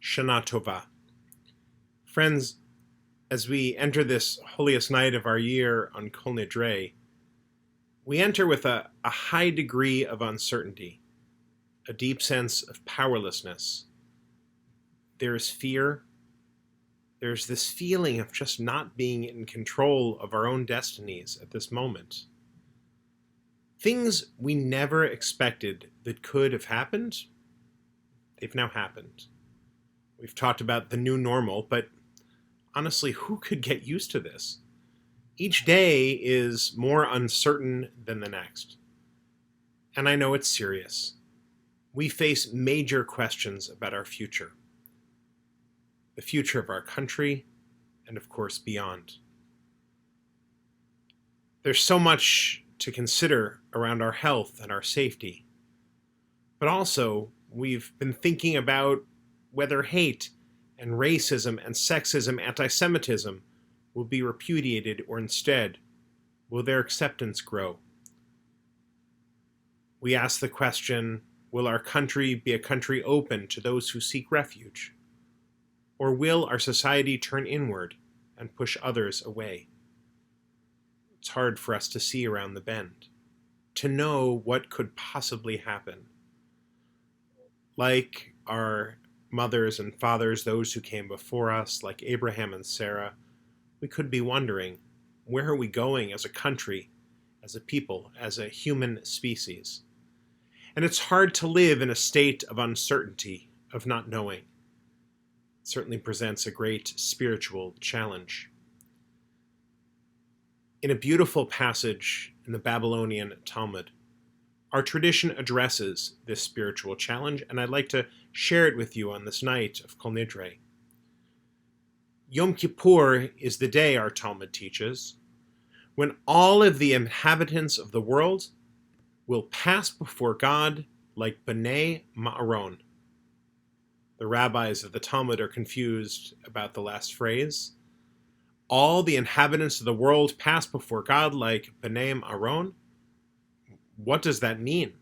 Shana Tova. Friends, as we enter this holiest night of our year on Kol Nidre, we enter with a high degree of uncertainty, a deep sense of powerlessness. There is fear. There's this feeling of just not being in control of our own destinies at this moment. Things we never expected that could have happened, they've now happened. We've talked about the new normal, but honestly, who could get used to this? Each day is more uncertain than the next. And I know it's serious. We face major questions about our future. The future of our country, and of course beyond. There's so much to consider around our health and our safety. But also, we've been thinking about whether hate and racism and sexism, anti-Semitism will be repudiated, or instead, will their acceptance grow? We ask the question, will our country be a country open to those who seek refuge? Or will our society turn inward and push others away? It's hard for us to see around the bend, to know what could possibly happen. Like our mothers and fathers, those who came before us, like Abraham and Sarah, we could be wondering, where are we going as a country, as a people, as a human species? And it's hard to live in a state of uncertainty, of not knowing. It certainly presents a great spiritual challenge. In a beautiful passage in the Babylonian Talmud, our tradition addresses this spiritual challenge, and I'd like to share it with you on this night of Kol Nidre. Yom Kippur is the day, our Talmud teaches, when all of the inhabitants of the world will pass before God like Bnei Ma'aron. The rabbis of the Talmud are confused about the last phrase. All the inhabitants of the world pass before God like Bnei Ma'aron. What does that mean?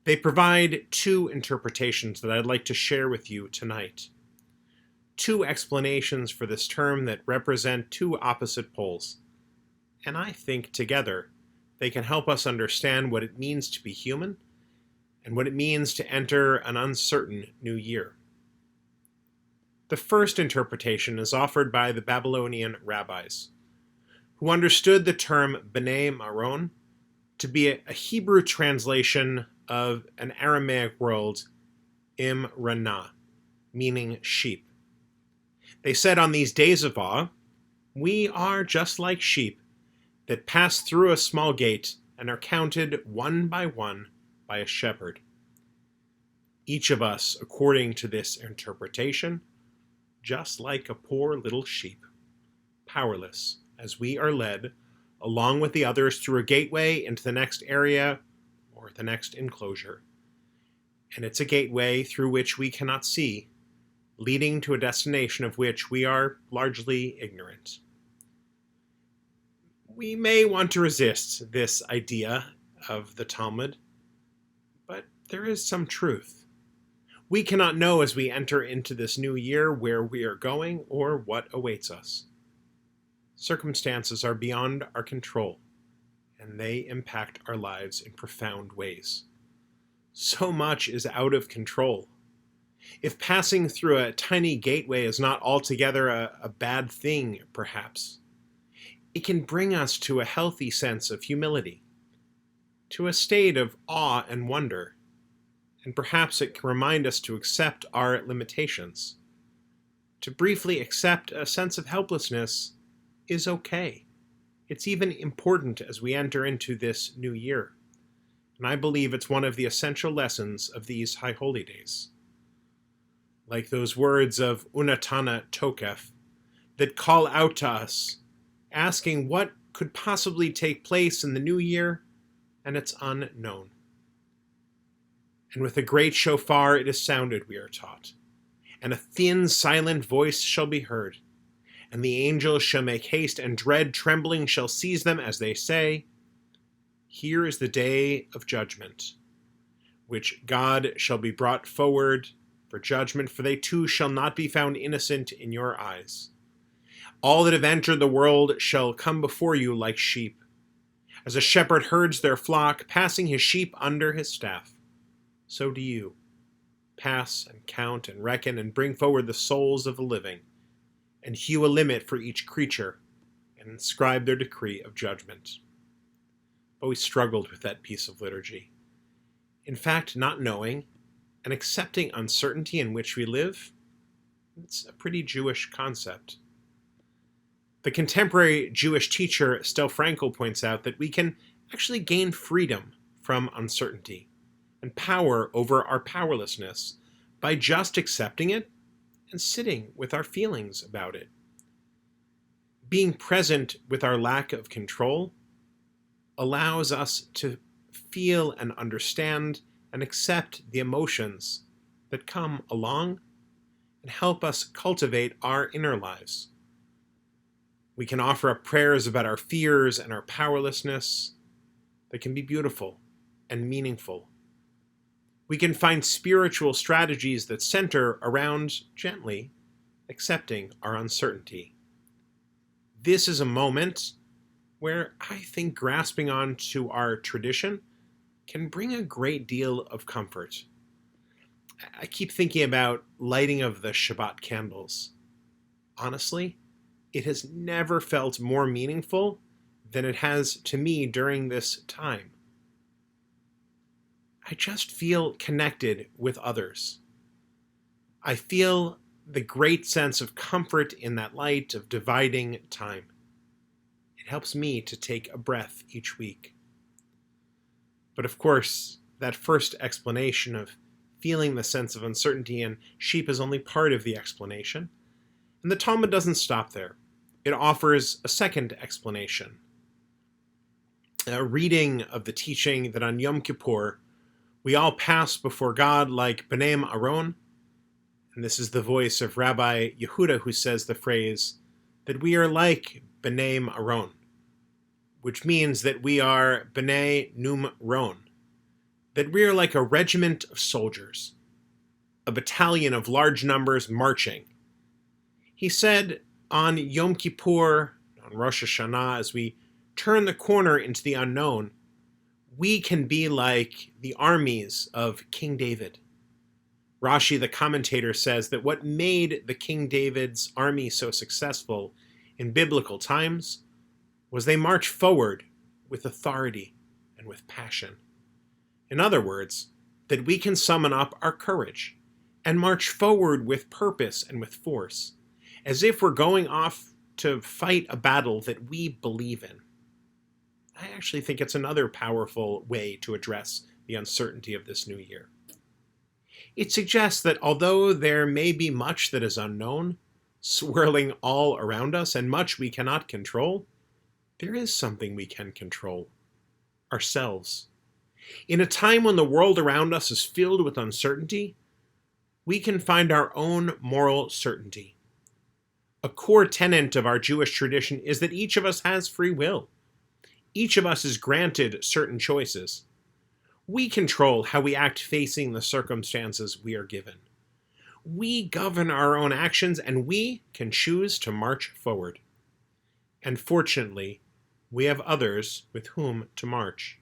They provide two interpretations that I'd like to share with you tonight. Two explanations for this term that represent two opposite poles. And I think together they can help us understand what it means to be human and what it means to enter an uncertain new year. The first interpretation is offered by the Babylonian rabbis, who understood the term Bnei Ma'aron to be a Hebrew translation of an Aramaic word, Imranah, meaning sheep. They said, on these days of awe, we are just like sheep that pass through a small gate and are counted one by a shepherd. Each of us, according to this interpretation, just like a poor little sheep, powerless as we are led along with the others through a gateway into the next area or the next enclosure. And it's a gateway through which we cannot see, leading to a destination of which we are largely ignorant. We may want to resist this idea of the Talmud, but there is some truth. We cannot know as we enter into this new year where we are going or what awaits us. Circumstances are beyond our control, and they impact our lives in profound ways. So much is out of control. If passing through a tiny gateway is not altogether a bad thing, perhaps, it can bring us to a healthy sense of humility, to a state of awe and wonder, and perhaps it can remind us to accept our limitations. To briefly accept a sense of helplessness is okay. It's even important as we enter into this new year. And I believe it's one of the essential lessons of these High Holy Days. Like those words of Unatana Tokef that call out to us, asking what could possibly take place in the new year, and it's unknown. And with a great shofar it is sounded, we are taught, and a thin, silent voice shall be heard, and the angels shall make haste, and dread trembling shall seize them as they say, here is the day of judgment, which God shall be brought forward, for judgment, for they too shall not be found innocent in your eyes. All that have entered the world shall come before you like sheep. As a shepherd herds their flock, passing his sheep under his staff, so do you. Pass and count and reckon and bring forward the souls of the living, and hew a limit for each creature, and inscribe their decree of judgment. But we struggled with that piece of liturgy. In fact, not knowing and accepting uncertainty in which we live, it's a pretty Jewish concept. The contemporary Jewish teacher Stel Frankel points out that we can actually gain freedom from uncertainty and power over our powerlessness by just accepting it and sitting with our feelings about it. Being present with our lack of control allows us to feel and understand and accept the emotions that come along and help us cultivate our inner lives. We can offer up prayers about our fears and our powerlessness that can be beautiful and meaningful. We can find spiritual strategies that center around gently accepting our uncertainty. This is a moment where I think grasping on to our tradition can bring a great deal of comfort. I keep thinking about lighting of the Shabbat candles. Honestly, it has never felt more meaningful than it has to me during this time. I just feel connected with others. I feel the great sense of comfort in that light of dividing time. It helps me to take a breath each week. But of course, that first explanation of feeling the sense of uncertainty in sheep is only part of the explanation. And the Talmud doesn't stop there. It offers a second explanation. A reading of the teaching that on Yom Kippur, we all pass before God like B'nai Aaron. And this is the voice of Rabbi Yehuda who says the phrase that we are like B'nai Aaron, which means that we are B'nai Num Ron, that we are like a regiment of soldiers, a battalion of large numbers marching. He said on Yom Kippur, on Rosh Hashanah, as we turn the corner into the unknown, we can be like the armies of King David. Rashi, the commentator, says that what made the King David's army so successful in biblical times was they marched forward with authority and with passion. In other words, that we can summon up our courage and march forward with purpose and with force, as if we're going off to fight a battle that we believe in. I actually think it's another powerful way to address the uncertainty of this new year. It suggests that although there may be much that is unknown, swirling all around us, and much we cannot control, there is something we can control: ourselves. In a time when the world around us is filled with uncertainty, we can find our own moral certainty. A core tenet of our Jewish tradition is that each of us has free will. Each of us is granted certain choices. We control how we act facing the circumstances we are given. We govern our own actions, and we can choose to march forward. And fortunately, we have others with whom to march.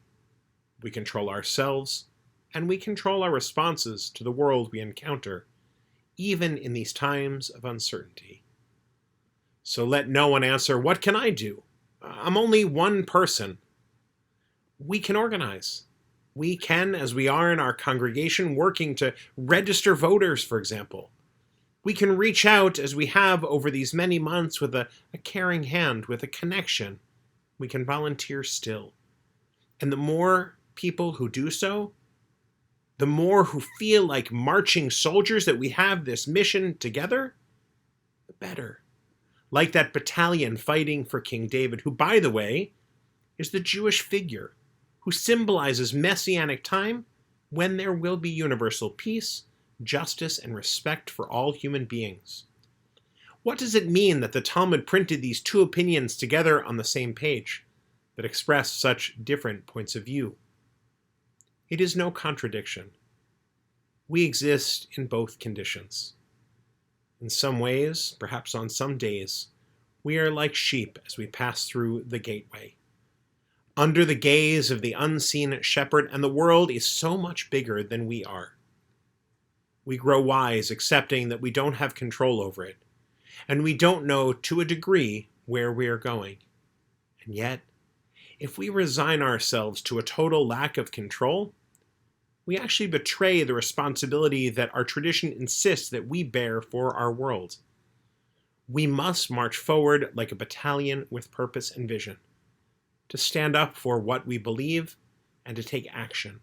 We control ourselves, and we control our responses to the world we encounter, even in these times of uncertainty. So let no one answer, "What can I do? I'm only one person." We can organize. We can, as we are in our congregation, working to register voters, for example. We can reach out, as we have over these many months, with a caring hand, with a connection. We can volunteer still. And the more people who do so, the more who feel like marching soldiers that we have this mission together, the better. Like that battalion fighting for King David, who, by the way, is the Jewish figure who symbolizes messianic time when there will be universal peace, justice, and respect for all human beings. What does it mean that the Talmud printed these two opinions together on the same page that express such different points of view? It is no contradiction. We exist in both conditions. In some ways, perhaps on some days, we are like sheep as we pass through the gateway, under the gaze of the unseen shepherd, and the world is so much bigger than we are. We grow wise, accepting that we don't have control over it, and we don't know to a degree where we are going. And yet, if we resign ourselves to a total lack of control, we actually betray the responsibility that our tradition insists that we bear for our world. We must march forward like a battalion with purpose and vision, to stand up for what we believe and to take action,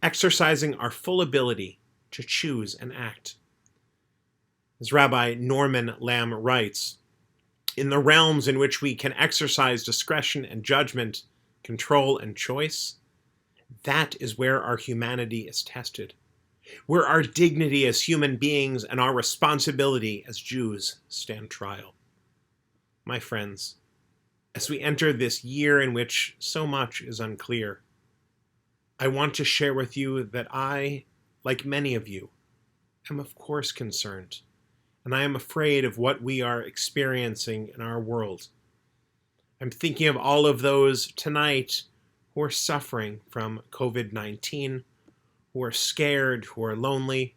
exercising our full ability to choose and act. As Rabbi Norman Lamb writes, in the realms in which we can exercise discretion and judgment, control and choice, that is where our humanity is tested, where our dignity as human beings and our responsibility as Jews stand trial. My friends, as we enter this year in which so much is unclear, I want to share with you that I, like many of you, am of course concerned, and I am afraid of what we are experiencing in our world. I'm thinking of all of those tonight who are suffering from COVID-19, who are scared, who are lonely,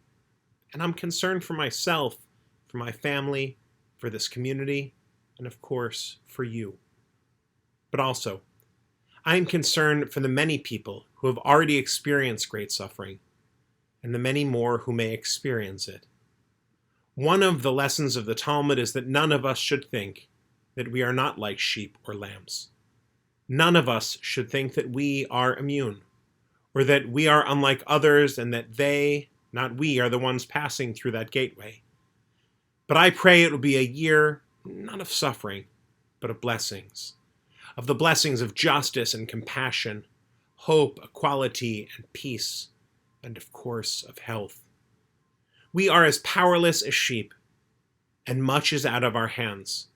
and I'm concerned for myself, for my family, for this community, and of course, for you. But also, I am concerned for the many people who have already experienced great suffering, and the many more who may experience it. One of the lessons of the Talmud is that none of us should think that we are not like sheep or lambs. None of us should think that we are immune, or that we are unlike others and that they, not we, are the ones passing through that gateway. But I pray it will be a year not of suffering, but of blessings, of the blessings of justice and compassion, hope, equality, and peace, and of course of health. We are as powerless as sheep, and much is out of our hands.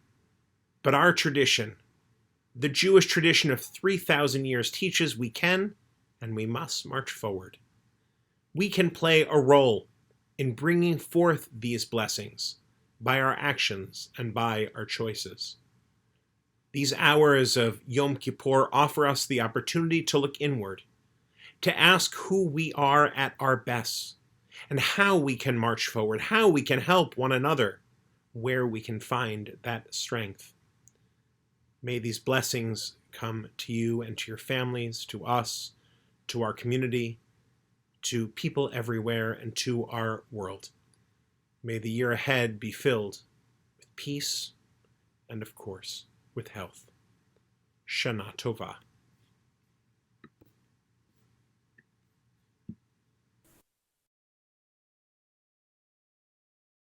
But our tradition, the Jewish tradition of 3,000 years, teaches we can and we must march forward. We can play a role in bringing forth these blessings by our actions and by our choices. These hours of Yom Kippur offer us the opportunity to look inward, to ask who we are at our best, and how we can march forward, how we can help one another, where we can find that strength. May these blessings come to you and to your families, to us, to our community, to people everywhere, and to our world. May the year ahead be filled with peace and, of course, with health. Shana Tova.